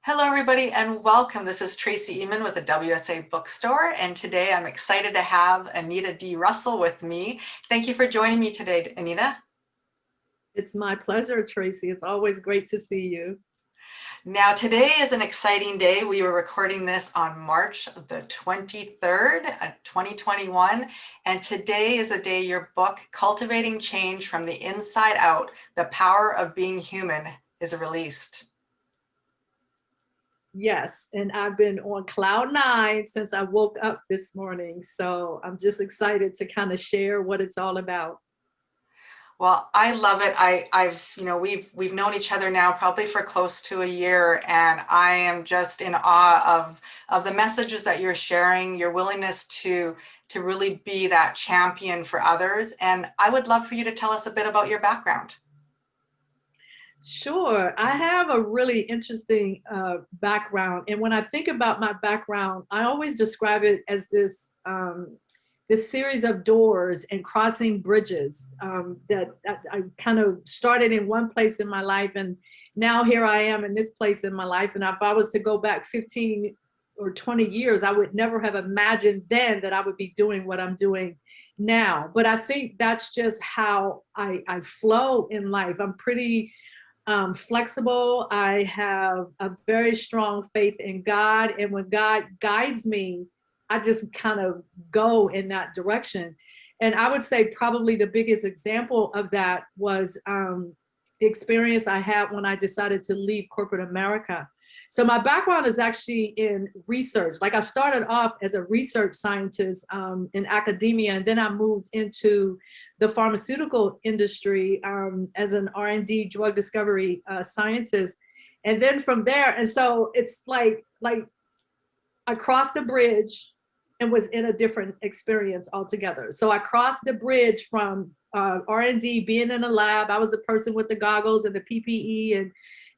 Hello, everybody, and welcome. This is Tracy Eman with the WSA Bookstore, and today I'm excited to have Anita D. Russell with me. Thank you for joining me today, Anita. It's my pleasure, Tracy. It's always great to see you. Now, today is an exciting day. We were recording this on March the 23rd, 2021, and today is the day your book, Cultivating Change from the Inside Out, The Power of Being Human, is released. Yes, and I've been on cloud nine since I woke up this morning. So I'm just excited to kind of share what it's all about. Well, I love it. We've known each other now probably for close to a year, and I am just in awe of the messages that you're sharing, your willingness to really be that champion for others. And I would love for you to tell us a bit about your background. Sure, I have a really interesting background. And when I think about my background, I always describe it as this series of doors and crossing bridges that I kind of started in one place in my life, and now here I am in this place in my life. And if I was to go back 15 or 20 years, I would never have imagined then that I would be doing what I'm doing now. But I think that's just how I flow in life. I'm pretty flexible. I have a very strong faith in God. And when God guides me, I just kind of go in that direction. And I would say probably the biggest example of that was the experience I had when I decided to leave corporate America. So my background is actually in research. Like I started off as a research scientist in academia, and then I moved into the pharmaceutical industry as an R&D drug discovery scientist. And then from there, and so it's like I crossed the bridge and was in a different experience altogether. So I crossed the bridge from R&D, being in a lab. I was a person with the goggles and the PPE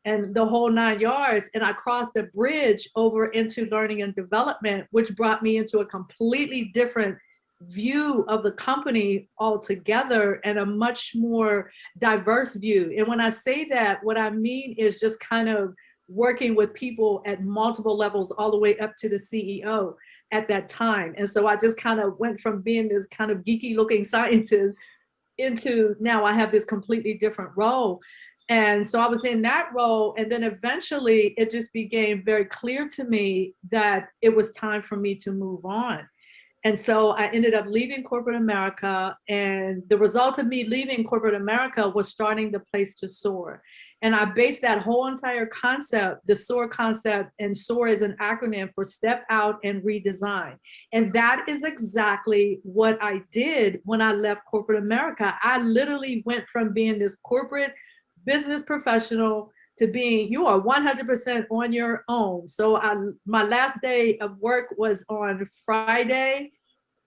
and the whole nine yards. And I crossed the bridge over into learning and development, which brought me into a completely different view of the company altogether and a much more diverse view. And when I say that, what I mean is just kind of working with people at multiple levels all the way up to the CEO at that time. And so I just kind of went from being this kind of geeky looking scientist into now I have this completely different role. And so I was in that role. And then eventually it just became very clear to me that it was time for me to move on. And so I ended up leaving corporate America. And the result of me leaving corporate America was starting the Place to Soar. And I based that whole entire concept, the SOAR concept, and SOAR is an acronym for Step Out and Redesign. And that is exactly what I did when I left corporate America. I literally went from being this corporate business professional to being you are 100% on your own. So my last day of work was on Friday,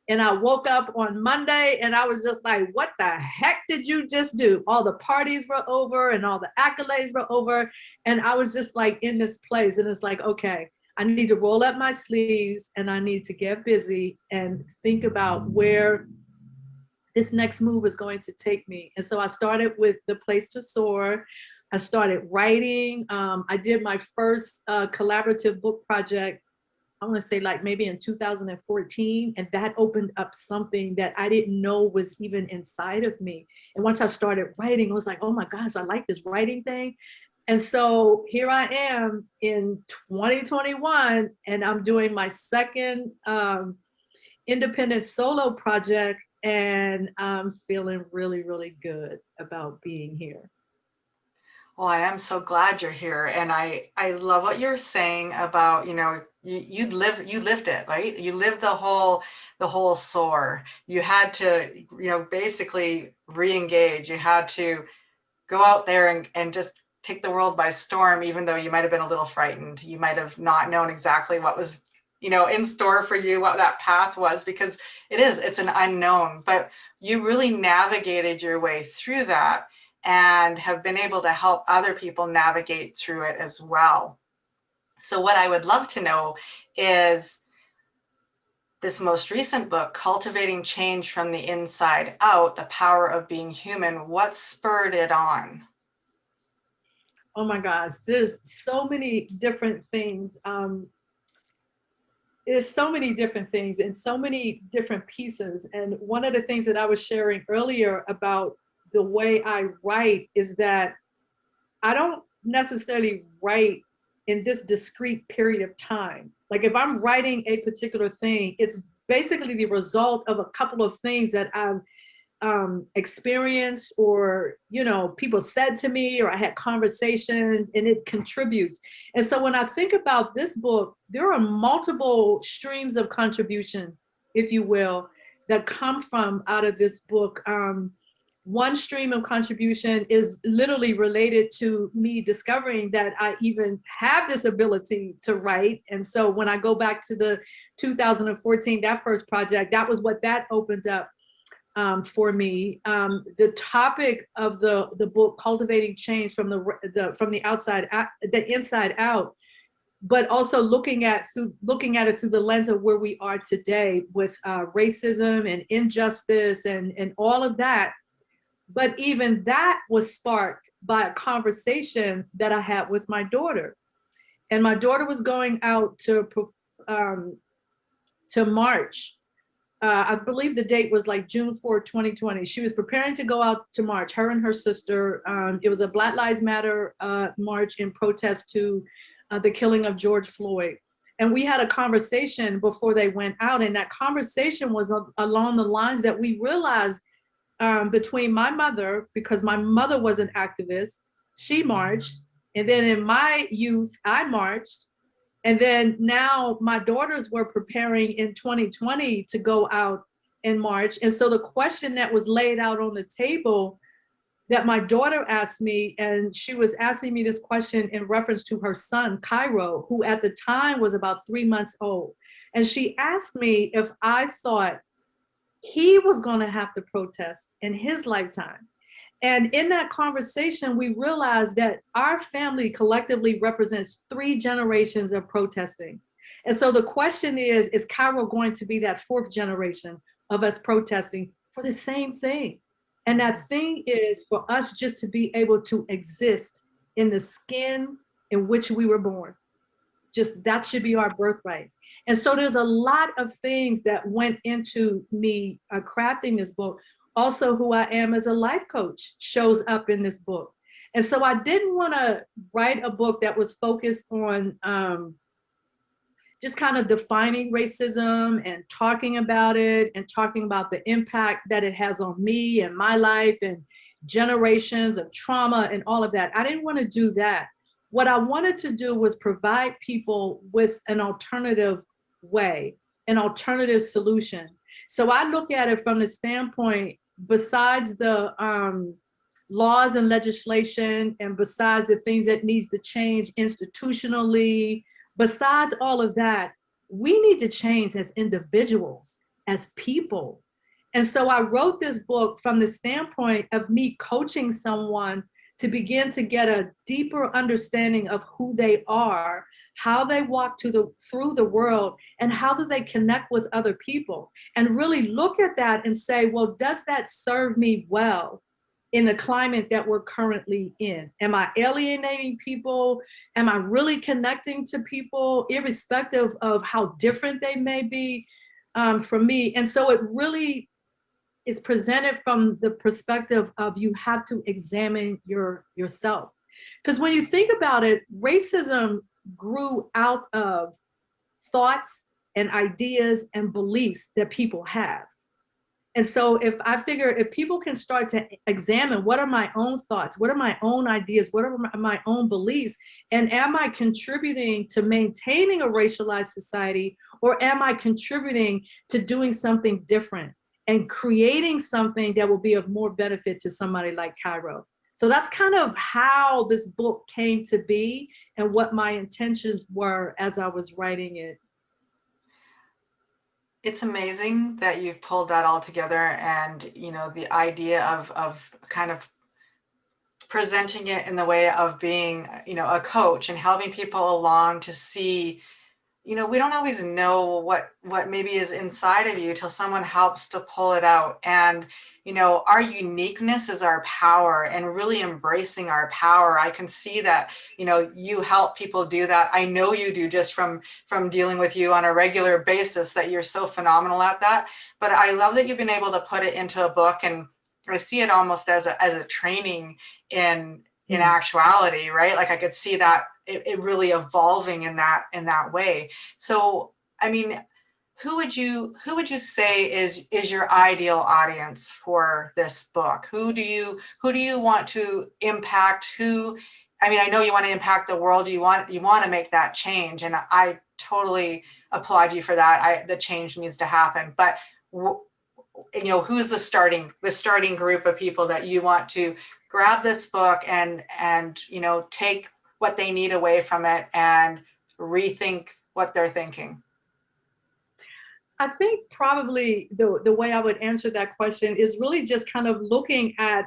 and I woke up on Monday and I was just like, what the heck did you just do? All the parties were over and all the accolades were over. And I was just like in this place. And it's like, okay, I need to roll up my sleeves and I need to get busy and think about where this next move is going to take me. And so I started with the Place to Soar. I started writing. I did my first collaborative book project, I want to say like maybe in 2014, and that opened up something that I didn't know was even inside of me. And once I started writing, I was like, oh my gosh, I like this writing thing. And so here I am in 2021, and I'm doing my second independent solo project, and I'm feeling really, really good about being here. Well, I am so glad you're here, and I love what you're saying about, you lived it, right? You lived the whole SOAR. You had to, basically re-engage. You had to go out there and just take the world by storm, even though you might have been a little frightened. You might have not known exactly what was, in store for you, what that path was, because it's an unknown, but you really navigated your way through that and have been able to help other people navigate through it as well. So what I would love to know is this most recent book, Cultivating Change from the Inside Out, The Power of Being Human. What spurred it on? Oh my gosh, there's so many different things. There's so many different things and so many different pieces. And one of the things that I was sharing earlier about the way I write is that I don't necessarily write in this discrete period of time. Like if I'm writing a particular thing, it's basically the result of a couple of things that I've experienced, or people said to me, or I had conversations, and it contributes. And so when I think about this book, there are multiple streams of contribution, if you will, that come from out of this book. One stream of contribution is literally related to me discovering that I even have this ability to write. And so when I go back to the 2014, that first project, that was what that opened up for me. The topic of the book, cultivating change from the outside out, the inside out, but also looking at it through the lens of where we are today with racism and injustice and all of that. But even that was sparked by a conversation that I had with my daughter, and my daughter was going out um, to march. I believe the date was like June 4th, 2020. She was preparing to go out to march, her and her sister. It was a Black Lives Matter march in protest to the killing of George Floyd. And we had a conversation before they went out. And that conversation was along the lines that we realized between my mother, because my mother was an activist, she marched. And then in my youth, I marched. And then now my daughters were preparing in 2020 to go out in March. And so the question that was laid out on the table that my daughter asked me, and she was asking me this question in reference to her son, Cairo, who at the time was about 3 months old. And she asked me if I thought he was going to have to protest in his lifetime. And in that conversation, we realized that our family collectively represents 3 generations of protesting. And so the question is Cairo going to be that 4th generation of us protesting for the same thing? And that thing is for us just to be able to exist in the skin in which we were born. Just that should be our birthright. And so there's a lot of things that went into me crafting this book. Also, who I am as a life coach shows up in this book. And so I didn't want to write a book that was focused on just kind of defining racism and talking about it and talking about the impact that it has on me and my life and generations of trauma and all of that. I didn't want to do that. What I wanted to do was provide people with an alternative way, an alternative solution. So I look at it from the standpoint, besides the laws and legislation, and besides the things that needs to change institutionally, besides all of that, we need to change as individuals, as people. And so I wrote this book from the standpoint of me coaching someone to begin to get a deeper understanding of who they are, how they walk through the world, and how do they connect with other people. And really look at that and say, well, does that serve me well in the climate that we're currently in? Am I alienating people? Am I really connecting to people, irrespective of how different they may be from me? And so it really is presented from the perspective of you have to examine yourself. Because when you think about it, racism grew out of thoughts and ideas and beliefs that people have. And so if people can start to examine, what are my own thoughts? What are my own ideas? What are my own beliefs? And am I contributing to maintaining a racialized society, or am I contributing to doing something different and creating something that will be of more benefit to somebody like Cairo? So that's kind of how this book came to be and what my intentions were as I was writing it. It's amazing that you've pulled that all together, and the idea of kind of presenting it in the way of being a coach and helping people along to see we don't always know what maybe is inside of you till someone helps to pull it out. And our uniqueness is our power, and really embracing our power. I can see that you help people do that. I know you do, just from dealing with you on a regular basis, that you're so phenomenal at that. But I love that you've been able to put it into a book, and I see it almost as a training in Mm. actuality, right? Like I could see that it really evolving in that way. So, I mean, who would you say is your ideal audience for this book? Who do you want to impact? I mean, I know you want to impact the world. You want to make that change, and I totally applaud you for that. The change needs to happen, but who's the starting group of people that you want to grab this book and take what they need away from it and rethink what they're thinking? I think probably the way I would answer that question is really just kind of looking at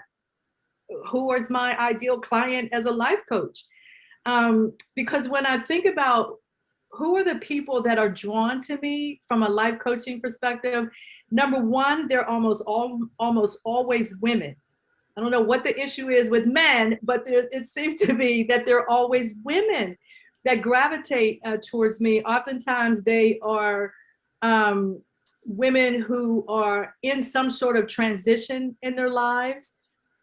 who is my ideal client as a life coach. Because when I think about who are the people that are drawn to me from a life coaching perspective, number one, they're almost always women. I don't know what the issue is with men, but it seems to be that there are always women that gravitate towards me. Oftentimes, they are um, women who are in some sort of transition in their lives.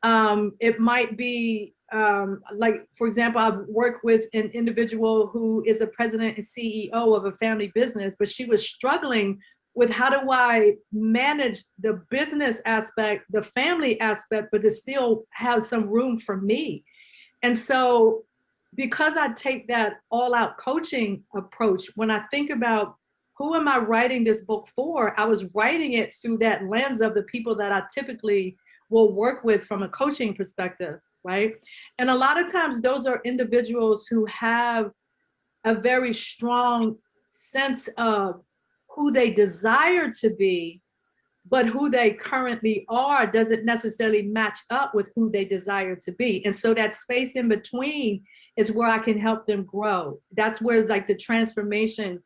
It might be like, for example, I've worked with an individual who is a president and CEO of a family business, but she was struggling with how do I manage the business aspect, the family aspect, but to still have some room for me. And so, because I take that all out coaching approach, when I think about who am I writing this book for, I was writing it through that lens of the people that I typically will work with from a coaching perspective, right? And a lot of times, those are individuals who have a very strong sense of who they desire to be, but who they currently are doesn't necessarily match up with who they desire to be. And so that space in between is where I can help them grow. That's where like the transformation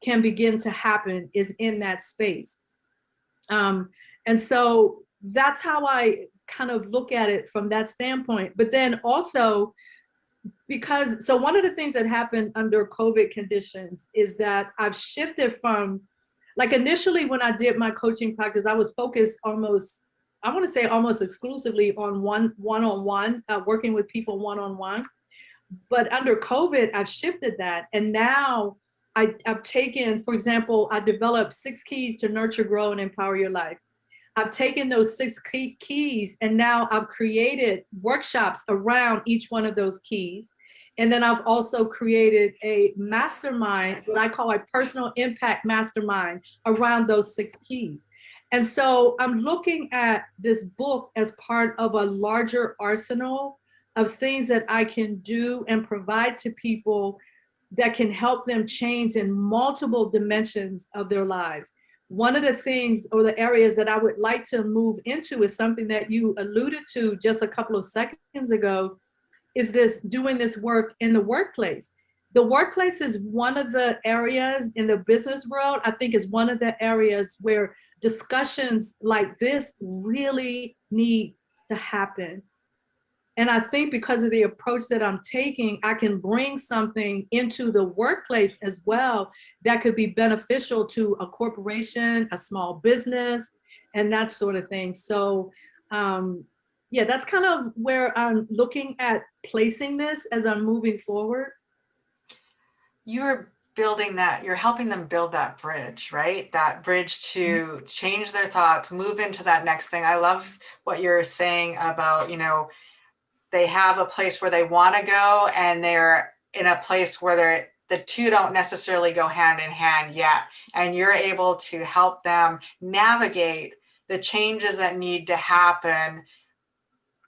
can begin to happen, is in that space. Um, and so that's how I kind of look at it from that standpoint. But then also, because so one of the things that happened under COVID conditions is that I've shifted from, like, initially when I did my coaching practice, I was focused almost, I want to say almost exclusively on one-on-one, working with people one-on-one. But under COVID, I've shifted that. And now I've taken, for example, I developed 6 keys to nurture, grow, and empower your life. I've taken those 6 keys and now I've created workshops around each one of those keys. And then I've also created a mastermind, what I call a personal impact mastermind, around those 6 keys. And so I'm looking at this book as part of a larger arsenal of things that I can do and provide to people that can help them change in multiple dimensions of their lives. One of the things, or the areas that I would like to move into, is something that you alluded to just a couple of seconds ago, is this doing this work in the workplace. The workplace is one of the areas in the business world, I think, is one of the areas where discussions like this really need to happen. And I think because of the approach that I'm taking, I can bring something into the workplace as well that could be beneficial to a corporation, a small business, and that sort of thing. So, yeah, that's kind of where I'm looking at placing this as I'm moving forward. You're helping them build that bridge, right? That bridge to change their thoughts, move into that next thing. I love what you're saying about, they have a place where they want to go, and they're in a place where the two don't necessarily go hand in hand yet. And you're able to help them navigate the changes that need to happen,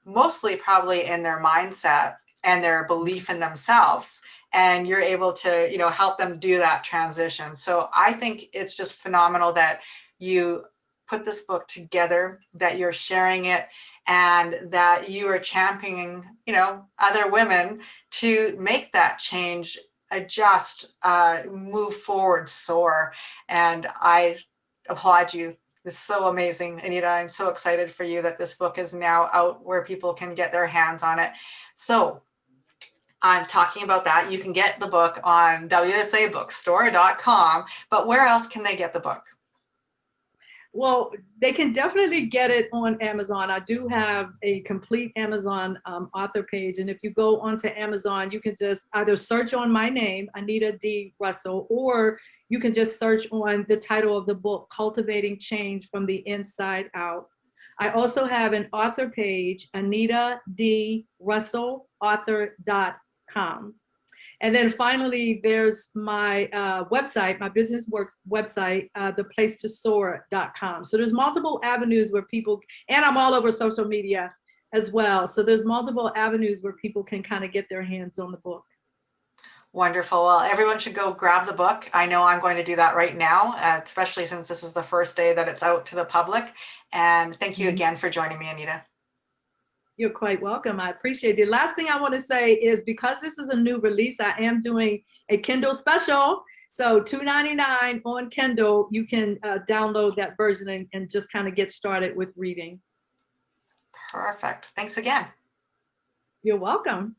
mostly probably in their mindset and their belief in themselves. And you're able to help them do that transition. So I think it's just phenomenal that you put this book together, that you're sharing it, and that you are championing other women to make that change adjust, move forward, soar. And I applaud you. It's so amazing, Anita. I'm so excited for you that this book is now out where people can get their hands on it. So I'm talking about that. You can get the book on wsabookstore.com, but where else can they get the book? Well, they can definitely get it on Amazon. I do have a complete Amazon author page. And if you go onto Amazon, you can just either search on my name, Anita D. Russell, or you can just search on the title of the book, Cultivating Change from the Inside Out. I also have an author page, Anita D. Russell, author.com. And then finally, there's my website, my business works website, theplacetosoar.com. So there's multiple avenues where people, and I'm all over social media as well. So there's multiple avenues where people can kind of get their hands on the book. Wonderful. Well, everyone should go grab the book. I know I'm going to do that right now, especially since this is the first day that it's out to the public. And thank you again for joining me, Anita. You're quite welcome. I appreciate it. The last thing I want to say is because this is a new release, I am doing a Kindle special. So $2.99 on Kindle, you can download that version and just kind of get started with reading. Perfect. Thanks again. You're welcome.